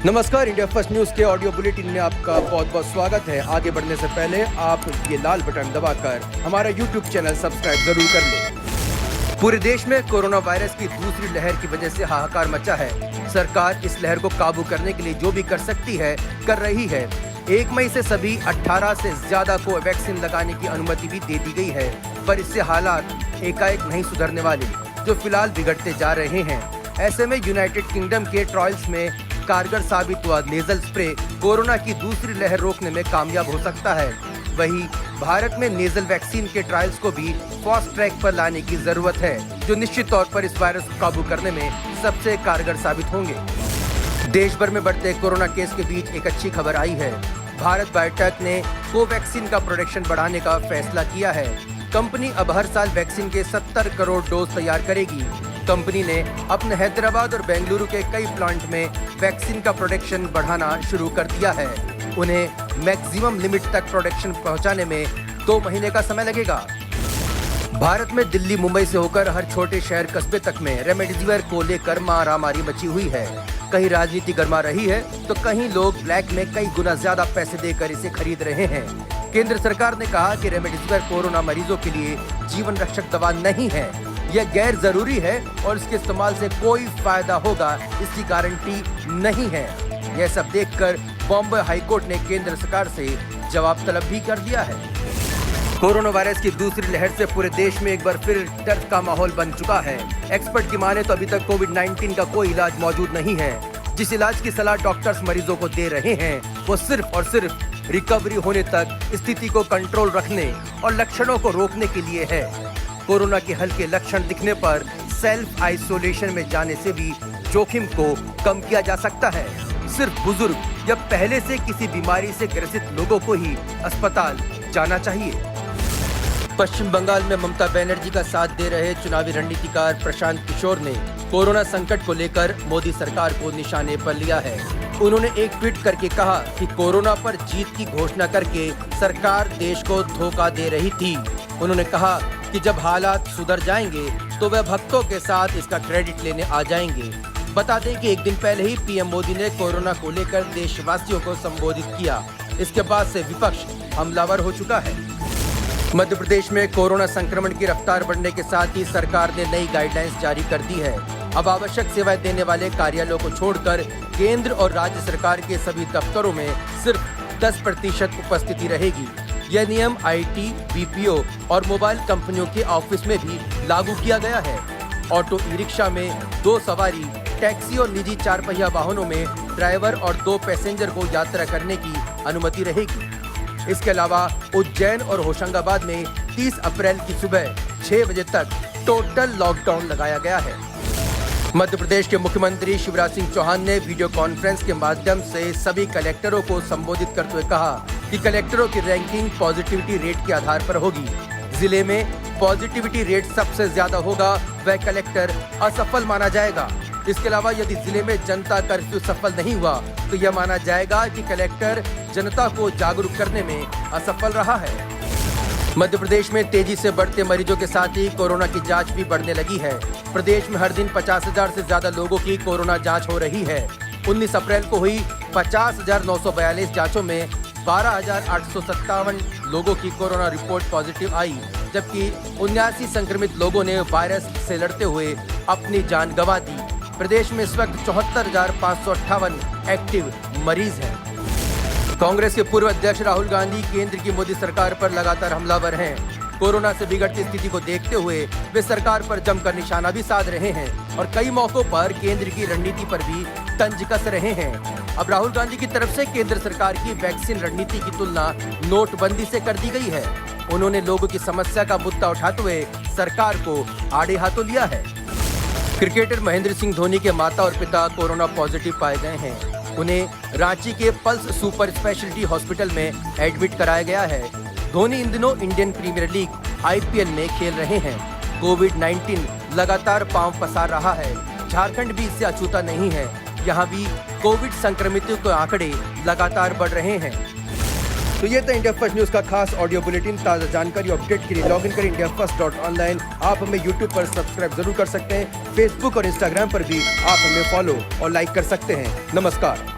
नमस्कार, India first news के audio bulletin में आपका बहुत बहुत स्वागत है। आगे बढ़ने से पहले आप ये लाल बटन दबाकर हमारा यूट्यूब चैनल सब्सक्राइब जरूर कर लें। पूरे देश में कोरोना वायरस की दूसरी लहर की वजह से हाहाकार मचा है। सरकार इस लहर को काबू करने के लिए जो भी कर सकती है कर रही है। 1 मई से सभी 18 से ज्यादा को वैक्सीन लगाने की अनुमति भी दे दी गई है, पर इससे हालात एकाएक नहीं सुधरने वाले, जो फिलहाल बिगड़ते जा रहे हैं। ऐसे में यूनाइटेड किंगडम के ट्रायल्स में कारगर साबित हुआ नेजल स्प्रे कोरोना की दूसरी लहर रोकने में कामयाब हो सकता है। वहीं भारत में नेजल वैक्सीन के ट्रायल्स को भी फास्ट ट्रैक पर लाने की जरूरत है, जो निश्चित तौर पर इस वायरस को काबू करने में सबसे कारगर साबित होंगे। देश भर में बढ़ते कोरोना केस के बीच एक अच्छी खबर आई है। भारत बायोटेक ने कोवैक्सीन का प्रोडक्शन बढ़ाने का फैसला किया है। कंपनी अब हर साल वैक्सीन के 70 करोड़ डोज तैयार करेगी। कंपनी ने अपने हैदराबाद और बेंगलुरु के कई प्लांट में वैक्सीन का प्रोडक्शन बढ़ाना शुरू कर दिया है। उन्हें मैक्सिमम लिमिट तक प्रोडक्शन पहुंचाने में 2 महीने का समय लगेगा। भारत में दिल्ली मुंबई से होकर हर छोटे शहर कस्बे तक में रेमडेसिविर को लेकर मारामारी मची हुई है। कहीं राजनीति गर्मा रही है तो कहीं लोग ब्लैक में कई गुना ज्यादा पैसे देकर इसे खरीद रहे हैं। केंद्र सरकार ने कहा कि रेमडेसिविर कोरोना मरीजों के लिए जीवन रक्षक दवा नहीं है, यह गैर जरूरी है और इसके इस्तेमाल से कोई फायदा होगा इसकी गारंटी नहीं है। यह सब देखकर बॉम्बे हाईकोर्ट ने केंद्र सरकार से जवाब तलब भी कर दिया है। कोरोना वायरस की दूसरी लहर से पूरे देश में एक बार फिर डर का माहौल बन चुका है। एक्सपर्ट की माने तो अभी तक कोविड-19 का कोई इलाज मौजूद नहीं है। जिस इलाज की सलाह डॉक्टर्स मरीजों को दे रहे हैं वो सिर्फ और सिर्फ रिकवरी होने तक स्थिति को कंट्रोल रखने और लक्षणों को रोकने के लिए है। कोरोना के हल्के लक्षण दिखने पर सेल्फ आइसोलेशन में जाने से भी जोखिम को कम किया जा सकता है। सिर्फ बुजुर्ग या पहले से किसी बीमारी से ग्रसित लोगों को ही अस्पताल जाना चाहिए। पश्चिम बंगाल में ममता बनर्जी का साथ दे रहे चुनावी रणनीतिकार प्रशांत किशोर ने कोरोना संकट को लेकर मोदी सरकार को निशाने पर लिया है। उन्होंने एक ट्वीट करके कहा कि कोरोना पर जीत की घोषणा करके सरकार देश को धोखा दे रही थी। उन्होंने कहा कि जब हालात सुधर जाएंगे तो वह भक्तों के साथ इसका क्रेडिट लेने आ जाएंगे। बता दें कि एक दिन पहले ही पीएम मोदी ने कोरोना को लेकर देशवासियों को संबोधित किया। इसके बाद से विपक्ष हमलावर हो चुका है। मध्य प्रदेश में कोरोना संक्रमण की रफ्तार बढ़ने के साथ ही सरकार ने नई गाइडलाइंस जारी कर दी है। अब आवश्यक सेवाएं देने वाले कार्यालयों को छोड़कर केंद्र और राज्य सरकार के सभी दफ्तरों में सिर्फ 10% उपस्थिति रहेगी। यह नियम आईटी, बीपीओ और मोबाइल कंपनियों के ऑफिस में भी लागू किया गया है। ऑटो ई रिक्शा में 2 सवारी, टैक्सी और निजी 4 पहिया वाहनों में ड्राइवर और 2 पैसेंजर को यात्रा करने की अनुमति रहेगी। इसके अलावा उज्जैन और होशंगाबाद में 30 अप्रैल की सुबह 6 बजे तक टोटल लॉकडाउन लगाया गया है। मध्य प्रदेश के मुख्यमंत्री शिवराज सिंह चौहान ने वीडियो कॉन्फ्रेंस के माध्यम से सभी कलेक्टरों को संबोधित करते हुए कहा कि कलेक्टरों की रैंकिंग पॉजिटिविटी रेट के आधार पर होगी। जिले में पॉजिटिविटी रेट सबसे ज्यादा होगा वह कलेक्टर असफल माना जाएगा। इसके अलावा यदि जिले में जनता कर्फ्यू सफल नहीं हुआ तो यह माना जाएगा कि कलेक्टर जनता को जागरूक करने में असफल रहा है। मध्य प्रदेश में तेजी से बढ़ते मरीजों के साथ ही कोरोना की जांच भी बढ़ने लगी है। प्रदेश में हर दिन 50,000 से ज्यादा लोगों की कोरोना जांच हो रही है। 19 अप्रैल को हुई 50,942 जांचों में 12,857 लोगों की कोरोना रिपोर्ट पॉजिटिव आई, जबकि 79 संक्रमित लोगों ने वायरस से लड़ते हुए अपनी जान गंवा दी। प्रदेश में इस वक्त 74,558 एक्टिव मरीज हैं। कांग्रेस के पूर्व अध्यक्ष राहुल गांधी केंद्र की मोदी सरकार पर लगातार हमलावर हैं। कोरोना से बिगड़ती स्थिति को देखते हुए वे सरकार पर जमकर निशाना भी साध रहे हैं और कई मौकों पर केंद्र की रणनीति पर भी तंज कस रहे हैं। अब राहुल गांधी की तरफ से केंद्र सरकार की वैक्सीन रणनीति की तुलना नोटबंदी से कर दी गई है। उन्होंने लोगों की समस्या का मुद्दा उठाते हुए सरकार को आड़े हाथों लिया है। क्रिकेटर महेंद्र सिंह धोनी के माता और पिता कोरोना पॉजिटिव पाए गए हैं। उन्हें रांची के पल्स सुपर स्पेशलिटी हॉस्पिटल में एडमिट कराया गया है। धोनी इन दिनों इंडियन प्रीमियर लीग आईपीएल में खेल रहे हैं। कोविड-19 लगातार पांव पसार रहा है। झारखंड भी इससे अछूता नहीं है। यहाँ भी कोविड संक्रमितों के आंकड़े लगातार बढ़ रहे हैं। तो ये था इंडिया फर्स्ट न्यूज का खास ऑडियो बुलेटिन। ताज़ा जानकारी अपडेट के लिए लॉगिन करें indiafirst.online। आप हमें यूट्यूब पर सब्सक्राइब जरूर कर सकते हैं। फेसबुक और इंस्टाग्राम पर भी आप हमें फॉलो और लाइक कर सकते हैं। नमस्कार।